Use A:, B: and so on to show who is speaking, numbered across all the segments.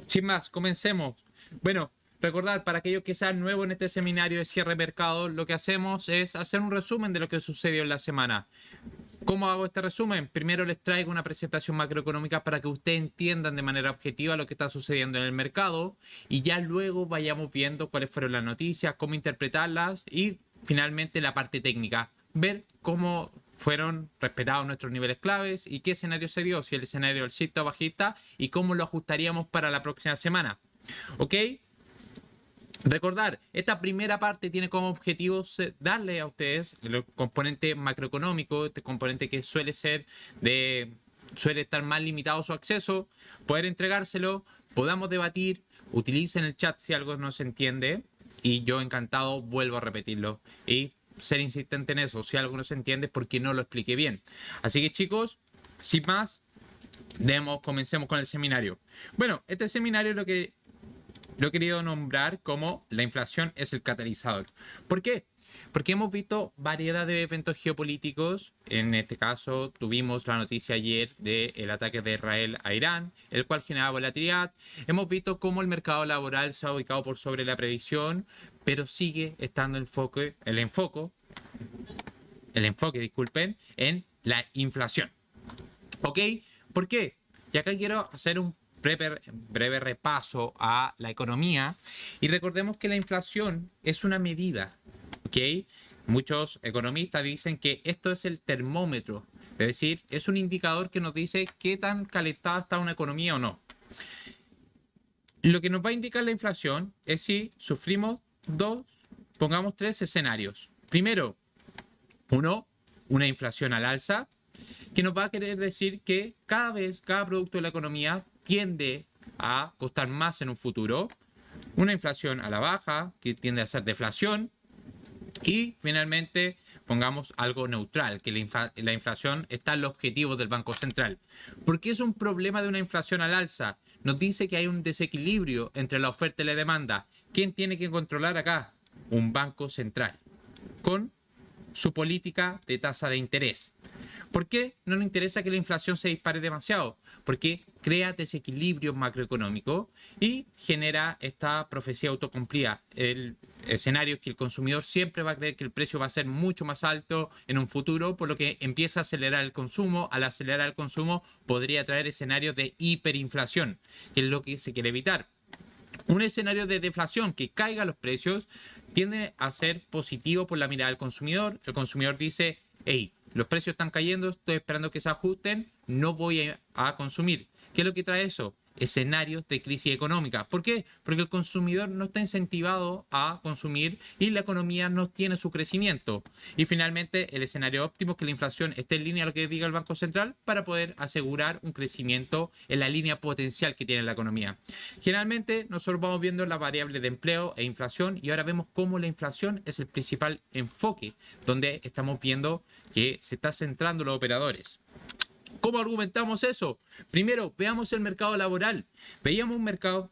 A: Sin más, comencemos. Bueno, recordar, para aquellos que sean nuevos en este seminario de cierre de mercado, lo que hacemos es hacer un resumen de lo que sucedió en la semana. ¿Cómo hago este resumen? Primero les traigo una presentación macroeconómica para que ustedes entiendan de manera objetiva lo que está sucediendo en el mercado y ya luego vayamos viendo cuáles fueron las noticias, cómo interpretarlas y finalmente la parte técnica, ver cómo fueron respetados nuestros niveles claves y qué escenario se dio, si el escenario alcista o bajista y cómo lo ajustaríamos para la próxima semana. ¿Ok? Recordar, esta primera parte tiene como objetivo darle a ustedes el componente macroeconómico, este componente que suele estar más limitado su acceso, poder entregárselo, podamos debatir, utilicen el chat si algo no se entiende y yo encantado vuelvo a repetirlo y ser insistente en eso, si algo no se entiende es porque no lo expliqué bien. Así que chicos, sin más, comencemos con el seminario. Bueno, este seminario lo he querido nombrar como la inflación es el catalizador. ¿Por qué? Porque hemos visto variedad de eventos geopolíticos. En este caso, tuvimos la noticia ayer del ataque de Israel a Irán, el cual generaba volatilidad. Hemos visto cómo el mercado laboral se ha ubicado por sobre la previsión, pero sigue estando el enfoque, disculpen, en la inflación. ¿Ok? ¿Por qué? Y acá quiero hacer un breve repaso a la economía y recordemos que la inflación es una medida, ¿ok? Muchos economistas dicen que esto es el termómetro, es decir, es un indicador que nos dice qué tan calentada está una economía o no. Lo que nos va a indicar la inflación es si sufrimos pongamos tres escenarios. Primero, una inflación al alza, que nos va a querer decir que cada producto de la economía tiende a costar más en un futuro. Una inflación a la baja, que tiende a ser deflación. Y finalmente, pongamos algo neutral, que la inflación está en los objetivos del Banco Central. ¿Por qué es un problema de una inflación al alza? Nos dice que hay un desequilibrio entre la oferta y la demanda. ¿Quién tiene que controlar acá? Un Banco Central, con su política de tasa de interés. ¿Por qué no nos interesa que la inflación se dispare demasiado? Porque crea desequilibrio macroeconómico y genera esta profecía autocumplida. El escenario es que el consumidor siempre va a creer que el precio va a ser mucho más alto en un futuro, por lo que empieza a acelerar el consumo. Al acelerar el consumo podría traer escenarios de hiperinflación, que es lo que se quiere evitar. Un escenario de deflación que caiga los precios tiende a ser positivo por la mirada del consumidor. El consumidor dice, hey, los precios están cayendo, estoy esperando que se ajusten, no voy a consumir. ¿Qué es lo que trae eso? Escenarios de crisis económica. ¿Por qué? Porque el consumidor no está incentivado a consumir y la economía no tiene su crecimiento. Y finalmente, el escenario óptimo es que la inflación esté en línea a lo que diga el Banco Central para poder asegurar un crecimiento en la línea potencial que tiene la economía. Generalmente, nosotros vamos viendo la variable de empleo e inflación y ahora vemos cómo la inflación es el principal enfoque, donde estamos viendo que se está centrando los operadores. ¿Cómo argumentamos eso? Primero, veamos el mercado laboral. Veíamos un mercado.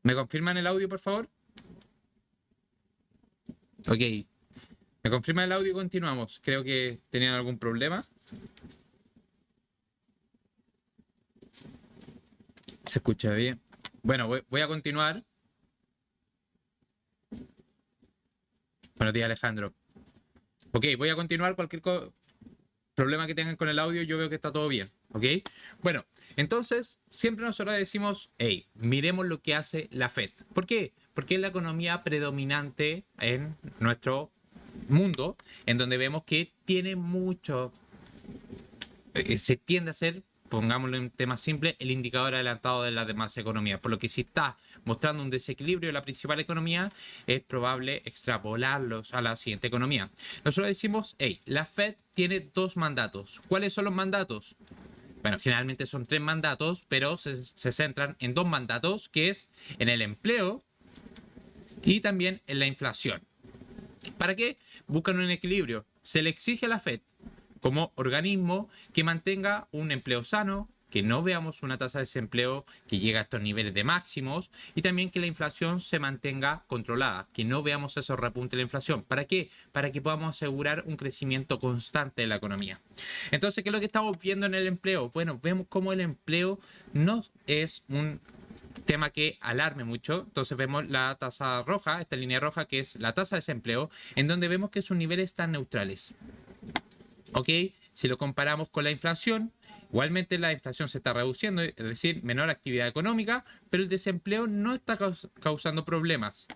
A: ¿Me confirman el audio, por favor? Ok. ¿Me confirman el audio y continuamos? Creo que tenían algún problema. Se escucha bien. Bueno, voy a continuar. Buenos días, Alejandro. Ok, voy a continuar. Cualquier problema que tengan con el audio, yo veo que está todo bien. ¿Ok? Bueno, entonces siempre nosotros decimos, hey, miremos lo que hace la Fed. ¿Por qué? Porque es la economía predominante en nuestro mundo, en donde vemos que tiene mucho, se tiende a ser, pongámoslo en tema simple, el indicador adelantado de las demás economías. Por lo que si está mostrando un desequilibrio de la principal economía, es probable extrapolarlos a la siguiente economía. Nosotros decimos, hey, la Fed tiene dos mandatos. ¿Cuáles son los mandatos? Bueno, generalmente son tres mandatos, pero se centran en dos mandatos, que es en el empleo y también en la inflación. ¿Para qué? Buscan un equilibrio. Se le exige a la Fed como organismo que mantenga un empleo sano, que no veamos una tasa de desempleo que llegue a estos niveles de máximos y también que la inflación se mantenga controlada, que no veamos esos repuntes de la inflación. ¿Para qué? Para que podamos asegurar un crecimiento constante de la economía. Entonces, ¿qué es lo que estamos viendo en el empleo? Bueno, vemos cómo el empleo no es un tema que alarme mucho. Entonces vemos la tasa roja, esta línea roja que es la tasa de desempleo, en donde vemos que sus niveles están neutrales. ¿Ok? Si lo comparamos con la inflación, igualmente la inflación se está reduciendo, es decir, menor actividad económica, pero el desempleo no está causando problemas.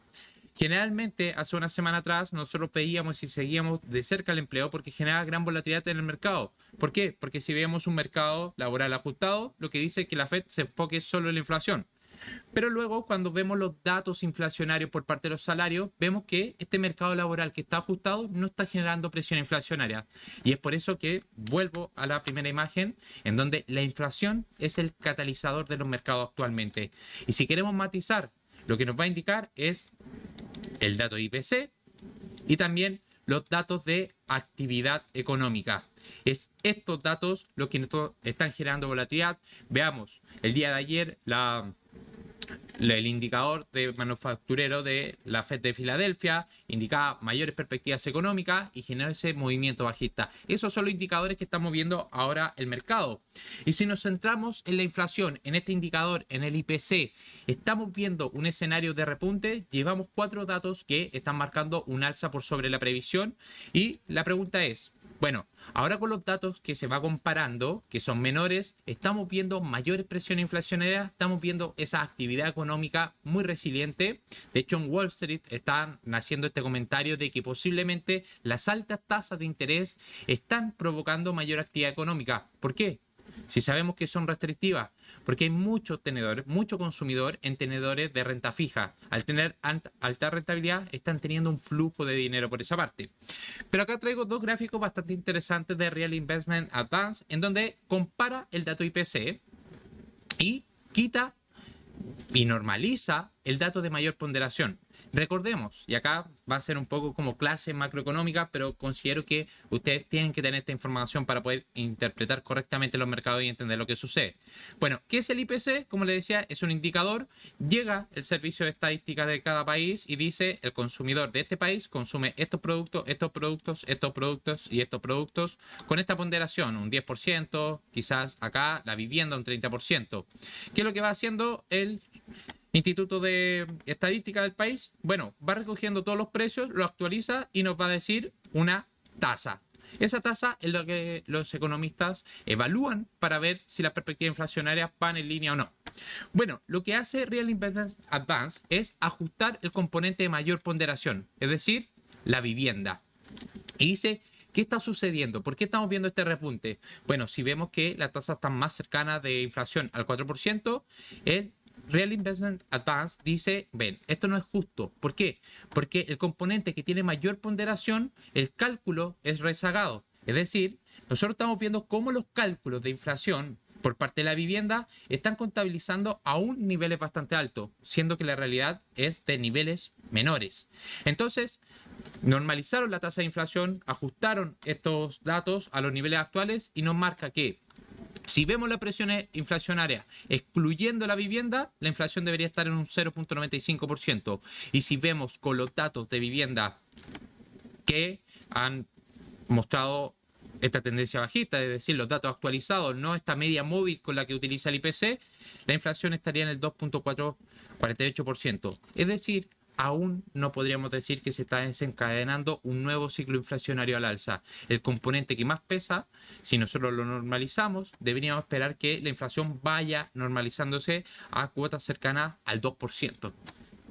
A: Generalmente, hace una semana atrás, nosotros veíamos y seguíamos de cerca el empleo porque genera gran volatilidad en el mercado. ¿Por qué? Porque si vemos un mercado laboral ajustado, lo que dice es que la Fed se enfoque solo en la inflación. Pero luego, cuando vemos los datos inflacionarios por parte de los salarios, vemos que este mercado laboral que está ajustado no está generando presión inflacionaria. Y es por eso que vuelvo a la primera imagen, en donde la inflación es el catalizador de los mercados actualmente. Y si queremos matizar, lo que nos va a indicar es el dato de IPC y también los datos de actividad económica. Es estos datos los que están generando volatilidad. Veamos, el día de ayer el indicador de manufacturero de la Fed de Filadelfia indicaba mayores perspectivas económicas y generó ese movimiento bajista. Esos son los indicadores que estamos viendo ahora el mercado. Y si nos centramos en la inflación, en este indicador, en el IPC, estamos viendo un escenario de repunte. Llevamos 4 datos que están marcando un alza por sobre la previsión. Y la pregunta es, bueno, ahora con los datos que se va comparando, que son menores, estamos viendo mayores presiones inflacionarias, estamos viendo esa actividad económica muy resiliente. De hecho, en Wall Street están naciendo este comentario de que posiblemente las altas tasas de interés están provocando mayor actividad económica. ¿Por qué? Si sabemos que son restrictivas, porque hay muchos tenedores, mucho consumidor en tenedores de renta fija. Al tener alta rentabilidad, están teniendo un flujo de dinero por esa parte. Pero acá traigo 2 gráficos bastante interesantes de Real Investment Advance, en donde compara el dato IPC y quita y normaliza el dato de mayor ponderación. Recordemos, y acá va a ser un poco como clase macroeconómica, pero considero que ustedes tienen que tener esta información para poder interpretar correctamente los mercados y entender lo que sucede. Bueno, ¿qué es el IPC? Como les decía, es un indicador. Llega el servicio de estadística de cada país y dice el consumidor de este país consume estos productos, estos productos, estos productos y estos productos con esta ponderación, un 10%, quizás acá la vivienda un 30%. ¿Qué es lo que va haciendo el Instituto de Estadística del país? Bueno, va recogiendo todos los precios, lo actualiza y nos va a decir una tasa. Esa tasa es lo que los economistas evalúan para ver si las perspectivas inflacionarias van en línea o no. Bueno, lo que hace Real Investment Advance es ajustar el componente de mayor ponderación, es decir, la vivienda. Y dice, ¿qué está sucediendo? ¿Por qué estamos viendo este repunte? Bueno, si vemos que las tasas están más cercanas de inflación al 4%, el Real Investment Advance dice, ven, esto no es justo. ¿Por qué? Porque el componente que tiene mayor ponderación, el cálculo es rezagado. Es decir, nosotros estamos viendo cómo los cálculos de inflación por parte de la vivienda están contabilizando a un niveles bastante altos, siendo que la realidad es de niveles menores. Entonces, normalizaron la tasa de inflación, ajustaron estos datos a los niveles actuales y nos marca que si vemos la presión inflacionaria excluyendo la vivienda, la inflación debería estar en un 0.95%. Y si vemos con los datos de vivienda que han mostrado esta tendencia bajista, es decir, los datos actualizados, no esta media móvil con la que utiliza el IPC, la inflación estaría en el 2.48%. Es decir, aún no podríamos decir que se está desencadenando un nuevo ciclo inflacionario al alza. El componente que más pesa, si nosotros lo normalizamos, deberíamos esperar que la inflación vaya normalizándose a cuotas cercanas al 2%.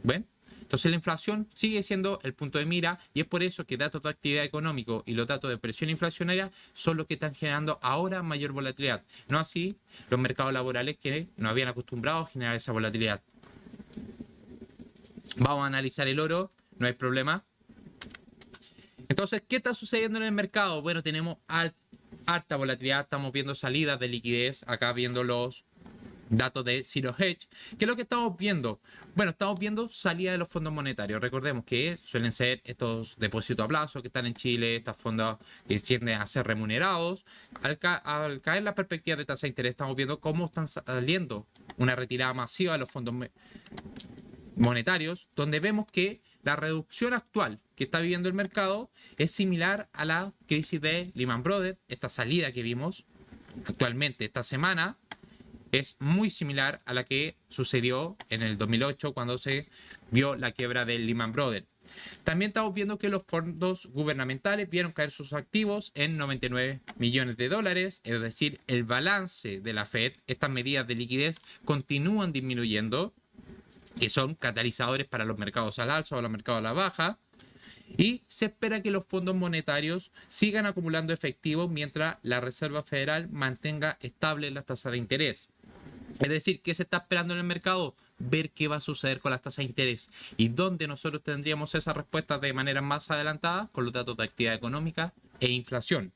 A: ¿Ven? Entonces la inflación sigue siendo el punto de mira y es por eso que datos de actividad económica y los datos de presión inflacionaria son los que están generando ahora mayor volatilidad. No así los mercados laborales que no habían acostumbrado a generar esa volatilidad. Vamos a analizar el oro, no hay problema. Entonces, ¿qué está sucediendo en el mercado? Bueno, tenemos alta volatilidad, estamos viendo salidas de liquidez, acá viendo los datos de Zero Hedge. ¿Qué es lo que estamos viendo? Bueno, estamos viendo salida de los fondos monetarios. Recordemos que suelen ser estos depósitos a plazo que están en Chile, estos fondos que tienden a ser remunerados. Al caer la perspectiva de tasa de interés, estamos viendo cómo están saliendo una retirada masiva de los fondos monetarios, donde vemos que la reducción actual que está viviendo el mercado es similar a la crisis de Lehman Brothers, esta salida que vimos actualmente esta semana. Es muy similar a la que sucedió en el 2008 cuando se vio la quiebra del Lehman Brothers. También estamos viendo que los fondos gubernamentales vieron caer sus activos en 99 millones de dólares, es decir, el balance de la Fed, estas medidas de liquidez continúan disminuyendo, que son catalizadores para los mercados al alza o los mercados a la baja. Y se espera que los fondos monetarios sigan acumulando efectivo mientras la Reserva Federal mantenga estable las tasas de interés. Es decir, ¿qué se está esperando en el mercado? Ver qué va a suceder con las tasas de interés. ¿Y dónde nosotros tendríamos esas respuestas de manera más adelantada? Con los datos de actividad económica e inflación.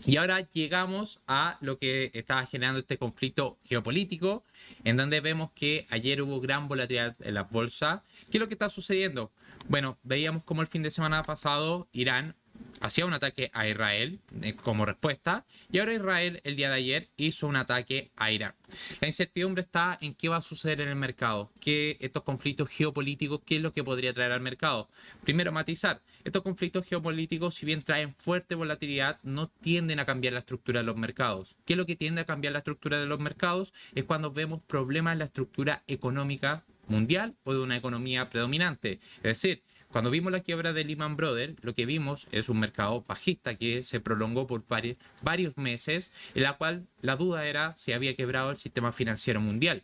A: Y ahora llegamos a lo que estaba generando este conflicto geopolítico, en donde vemos que ayer hubo gran volatilidad en las bolsas. ¿Qué es lo que está sucediendo? Bueno, veíamos como el fin de semana pasado Irán hacía un ataque a Israel como respuesta, y ahora Israel el día de ayer hizo un ataque a Irán. La incertidumbre está en qué va a suceder en el mercado, qué estos conflictos geopolíticos, qué es lo que podría traer al mercado. Primero, matizar, estos conflictos geopolíticos, si bien traen fuerte volatilidad, no tienden a cambiar la estructura de los mercados. ¿Qué es lo que tiende a cambiar la estructura de los mercados? Es cuando vemos problemas en la estructura económica mundial o de una economía predominante. Es decir, cuando vimos la quiebra de Lehman Brothers, lo que vimos es un mercado bajista que se prolongó por varios meses, en la cual la duda era si había quebrado el sistema financiero mundial.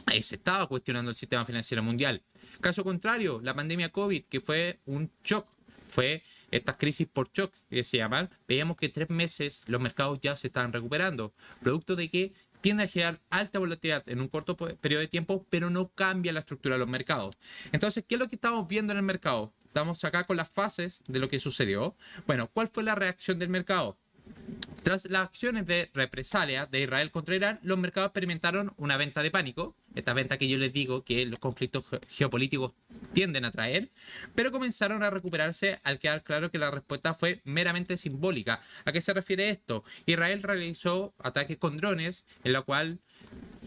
A: Ahí se estaba cuestionando el sistema financiero mundial. Caso contrario, la pandemia COVID, que fue un shock, fue estas crisis por shock que se llaman, veíamos que 3 meses los mercados ya se estaban recuperando, producto de que tiende a generar alta volatilidad en un corto periodo de tiempo, pero no cambia la estructura de los mercados. Entonces, ¿qué es lo que estamos viendo en el mercado? Estamos acá con las fases de lo que sucedió. Bueno, ¿cuál fue la reacción del mercado? Tras las acciones de represalia de Israel contra Irán, los mercados experimentaron una venta de pánico, esta venta que yo les digo que los conflictos geopolíticos tienden a traer, pero comenzaron a recuperarse al quedar claro que la respuesta fue meramente simbólica. ¿A qué se refiere esto? Israel realizó ataques con drones, en la cual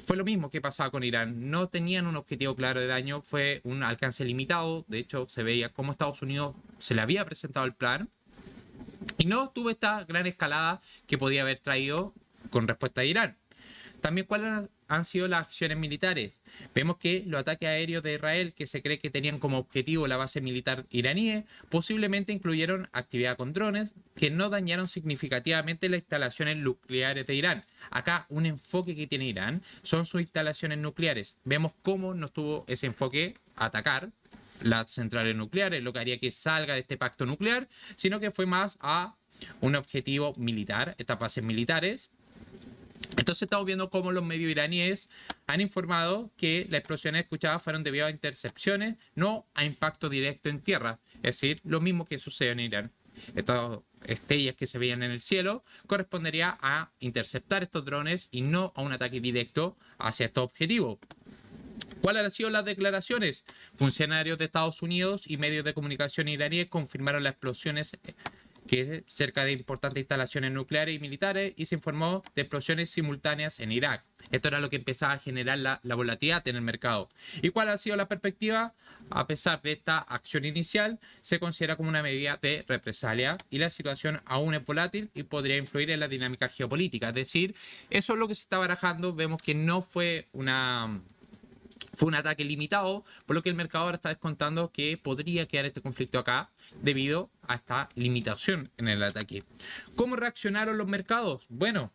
A: fue lo mismo que pasaba con Irán. No tenían un objetivo claro de daño, fue un alcance limitado. De hecho, se veía cómo Estados Unidos se le había presentado el plan y no tuvo esta gran escalada que podía haber traído con respuesta a Irán. También, ¿cuáles han sido las acciones militares? Vemos que los ataques aéreos de Israel, que se cree que tenían como objetivo la base militar iraní, posiblemente incluyeron actividad con drones que no dañaron significativamente las instalaciones nucleares de Irán. Acá un enfoque que tiene Irán son sus instalaciones nucleares. Vemos cómo no tuvo ese enfoque a atacar las centrales nucleares, lo que haría que salga de este pacto nuclear, sino que fue más a un objetivo militar, estas bases militares. Entonces estamos viendo cómo los medios iraníes han informado que las explosiones escuchadas fueron debido a intercepciones, no a impacto directo en tierra. Es decir, lo mismo que sucede en Irán. Estas estrellas que se veían en el cielo correspondería a interceptar estos drones y no a un ataque directo hacia estos objetivos. ¿Cuáles han sido las declaraciones? Funcionarios de Estados Unidos y medios de comunicación iraníes confirmaron las explosiones cerca de importantes instalaciones nucleares y militares, y se informó de explosiones simultáneas en Irak. Esto era lo que empezaba a generar la volatilidad en el mercado. ¿Y cuál ha sido la perspectiva? A pesar de esta acción inicial, se considera como una medida de represalia y la situación aún es volátil y podría influir en la dinámica geopolítica. Es decir, eso es lo que se está barajando. Vemos que no fue fue un ataque limitado, por lo que el mercado ahora está descontando que podría quedar este conflicto acá debido a esta limitación en el ataque. ¿Cómo reaccionaron los mercados? Bueno,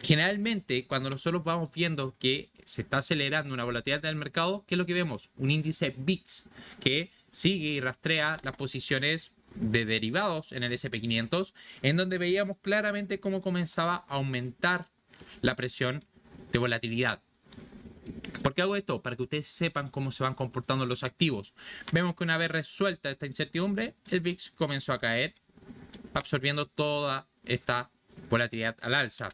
A: generalmente cuando nosotros vamos viendo que se está acelerando una volatilidad del mercado, ¿qué es lo que vemos? Un índice VIX que sigue y rastrea las posiciones de derivados en el SP500, en donde veíamos claramente cómo comenzaba a aumentar la presión de volatilidad. ¿Por qué hago esto? Para que ustedes sepan cómo se van comportando los activos. Vemos que una vez resuelta esta incertidumbre, el VIX comenzó a caer, absorbiendo toda esta volatilidad al alza.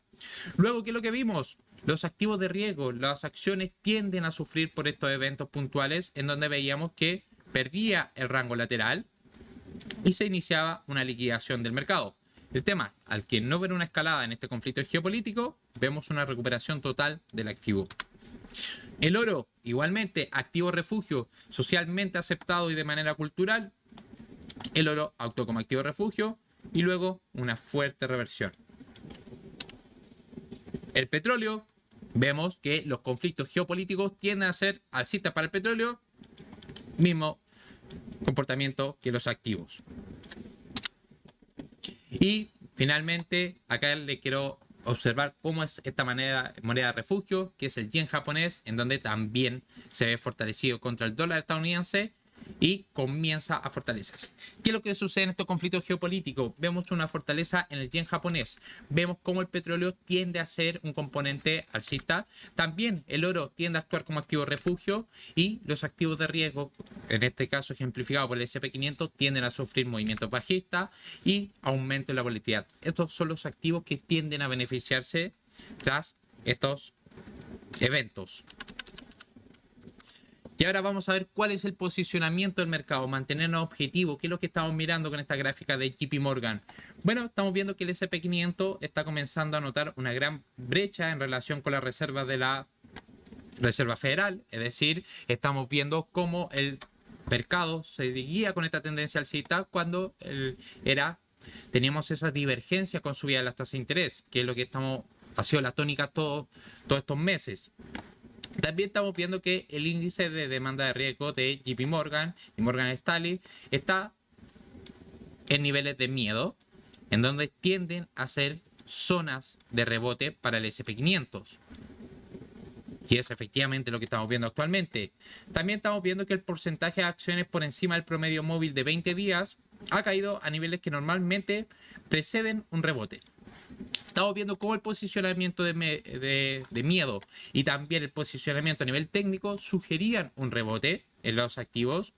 A: Luego, ¿qué es lo que vimos? Los activos de riesgo, las acciones tienden a sufrir por estos eventos puntuales en donde veíamos que perdía el rango lateral y se iniciaba una liquidación del mercado. El tema, al que no ver una escalada en este conflicto geopolítico, vemos una recuperación total del activo. El oro, igualmente, activo refugio, socialmente aceptado y de manera cultural. El oro actuó como activo refugio y luego una fuerte reversión. El petróleo, vemos que los conflictos geopolíticos tienden a ser alcistas para el petróleo, mismo comportamiento que los activos. Y finalmente, acá le quiero observar cómo es esta moneda de refugio, que es el yen japonés, en donde también se ve fortalecido contra el dólar estadounidense y comienza a fortalecerse. ¿Qué es lo que sucede en estos conflictos geopolíticos? Vemos una fortaleza en el yen japonés. Vemos cómo el petróleo tiende a ser un componente alcista. También el oro tiende a actuar como activo refugio y los activos de riesgo, en este caso ejemplificado por el S&P 500, tienden a sufrir movimientos bajistas y aumento en la volatilidad. Estos son los activos que tienden a beneficiarse tras estos eventos. Y ahora vamos a ver cuál es el posicionamiento del mercado, mantenernos objetivos, qué es lo que estamos mirando con esta gráfica de JP Morgan. Bueno, estamos viendo que el S&P 500 está comenzando a notar una gran brecha en relación con las reservas de la Reserva Federal, es decir, estamos viendo cómo el mercado se guía con esta tendencia alcista cuando teníamos esa divergencia con subida de las tasas de interés, que es lo que ha sido la tónica todos estos meses. También estamos viendo que el índice de demanda de riesgo de JP Morgan y Morgan Stanley está en niveles de miedo, en donde tienden a ser zonas de rebote para el S&P 500. Y es efectivamente lo que estamos viendo actualmente. También estamos viendo que el porcentaje de acciones por encima del promedio móvil de 20 días ha caído a niveles que normalmente preceden un rebote. Estamos viendo cómo el posicionamiento de miedo y también el posicionamiento a nivel técnico sugerían un rebote en los activos.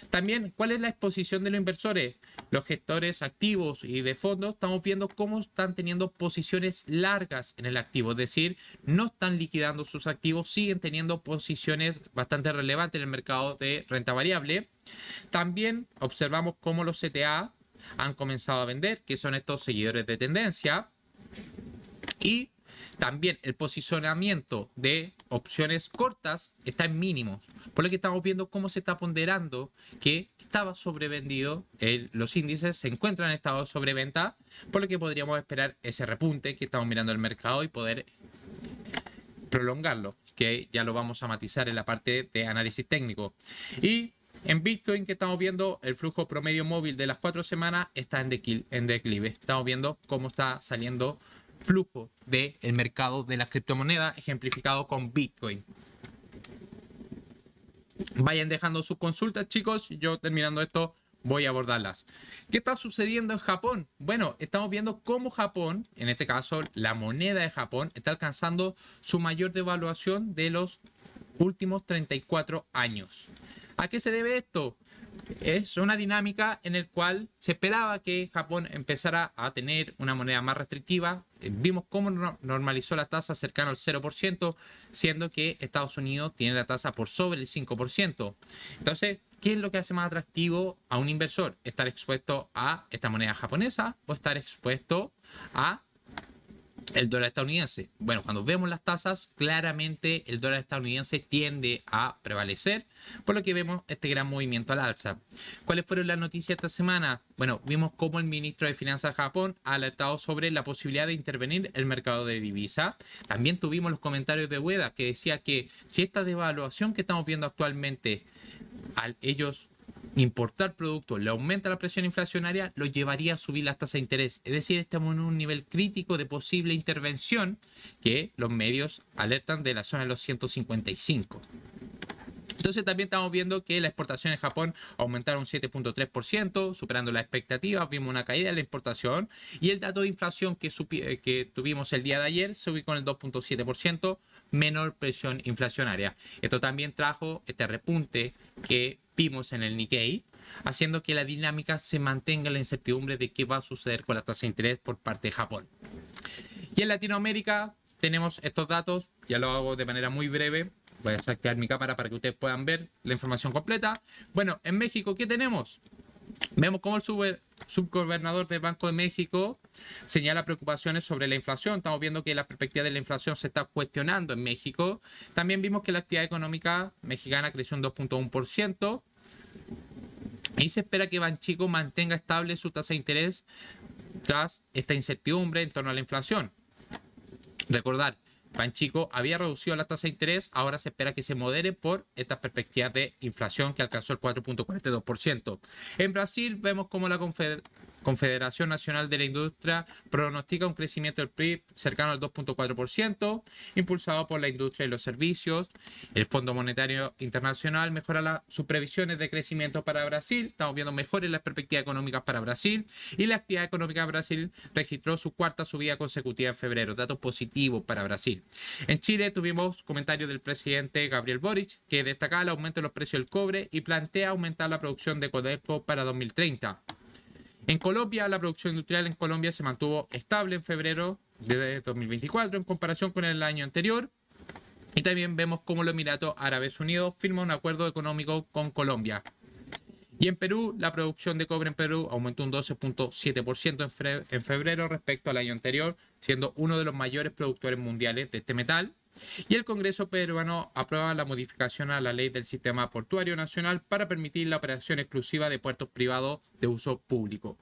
A: También, ¿cuál es la exposición de los inversores? Los gestores activos y de fondos, estamos viendo cómo están teniendo posiciones largas en el activo, es decir, no están liquidando sus activos, siguen teniendo posiciones bastante relevantes en el mercado de renta variable. También observamos cómo los CTA han comenzado a vender, que son estos seguidores de tendencia. Y también el posicionamiento de opciones cortas está en mínimos, por lo que estamos viendo cómo se está ponderando que estaba sobrevendido, los índices se encuentran en estado de sobreventa, por lo que podríamos esperar ese repunte que estamos mirando el mercado y poder prolongarlo, que ya lo vamos a matizar en la parte de análisis técnico. Y en Bitcoin, que estamos viendo, el flujo promedio móvil de las 4 semanas está en declive. Estamos viendo cómo está saliendo flujo del mercado de las criptomonedas, ejemplificado con Bitcoin. Vayan dejando sus consultas, chicos. Yo, terminando esto, voy a abordarlas. ¿Qué está sucediendo en Japón? Bueno, estamos viendo cómo Japón, en este caso la moneda de Japón, está alcanzando su mayor devaluación de los últimos 34 años. ¿A qué se debe esto? Es una dinámica en la cual se esperaba que Japón empezara a tener una moneda más restrictiva. Vimos cómo normalizó la tasa cercano al 0%, siendo que Estados Unidos tiene la tasa por sobre el 5%. Entonces, ¿qué es lo que hace más atractivo a un inversor? ¿Estar expuesto a esta moneda japonesa o estar expuesto a el dólar estadounidense? Bueno, cuando vemos las tasas, claramente el dólar estadounidense tiende a prevalecer, por lo que vemos este gran movimiento al alza. ¿Cuáles fueron las noticias esta semana? Bueno, vimos cómo el ministro de Finanzas de Japón ha alertado sobre la posibilidad de intervenir el mercado de divisa. También tuvimos los comentarios de Ueda, que decía que si esta devaluación que estamos viendo actualmente, al ellos importar productos le aumenta la presión inflacionaria, lo llevaría a subir las tasas de interés. Es decir, estamos en un nivel crítico de posible intervención que los medios alertan de la zona de los 155. Entonces también estamos viendo que la exportación en Japón aumentaron un 7.3%, superando las expectativas. Vimos una caída en la importación y el dato de inflación que tuvimos el día de ayer se ubicó en el 2.7%, menor presión inflacionaria. Esto también trajo este repunte que vimos en el Nikkei, haciendo que la dinámica se mantenga en la incertidumbre de qué va a suceder con la tasa de interés por parte de Japón. Y en Latinoamérica tenemos estos datos, ya lo hago de manera muy breve. Voy a desactivar mi cámara para que ustedes puedan ver la información completa. Bueno, en México, ¿qué tenemos? Vemos cómo el subgobernador del Banco de México señala preocupaciones sobre la inflación. Estamos viendo que la perspectiva de la inflación se está cuestionando en México. También vimos que la actividad económica mexicana creció un 2.1%. Y se espera que Banxico mantenga estable su tasa de interés tras esta incertidumbre en torno a la inflación. Recordar, Banxico había reducido la tasa de interés, ahora se espera que se modere por estas perspectivas de inflación que alcanzó el 4.42%. En Brasil vemos como la Confederación Nacional de la Industria pronostica un crecimiento del PIB cercano al 2.4%, impulsado por la industria y los servicios. El Fondo Monetario Internacional mejora sus previsiones de crecimiento para Brasil. Estamos viendo mejores las perspectivas económicas para Brasil. Y la actividad económica de Brasil registró su cuarta subida consecutiva en febrero. Datos positivos para Brasil. En Chile tuvimos comentarios del presidente Gabriel Boric, que destacaba el aumento de los precios del cobre y plantea aumentar la producción de Codelco para 2030. En Colombia, la producción industrial en Colombia se mantuvo estable en febrero de 2024 en comparación con el año anterior. Y también vemos cómo los Emiratos Árabes Unidos firman un acuerdo económico con Colombia. Y en Perú, la producción de cobre en Perú aumentó un 12.7% en febrero respecto al año anterior, siendo uno de los mayores productores mundiales de este metal. Y el Congreso peruano aprueba la modificación a la ley del Sistema Portuario Nacional para permitir la operación exclusiva de puertos privados de uso público.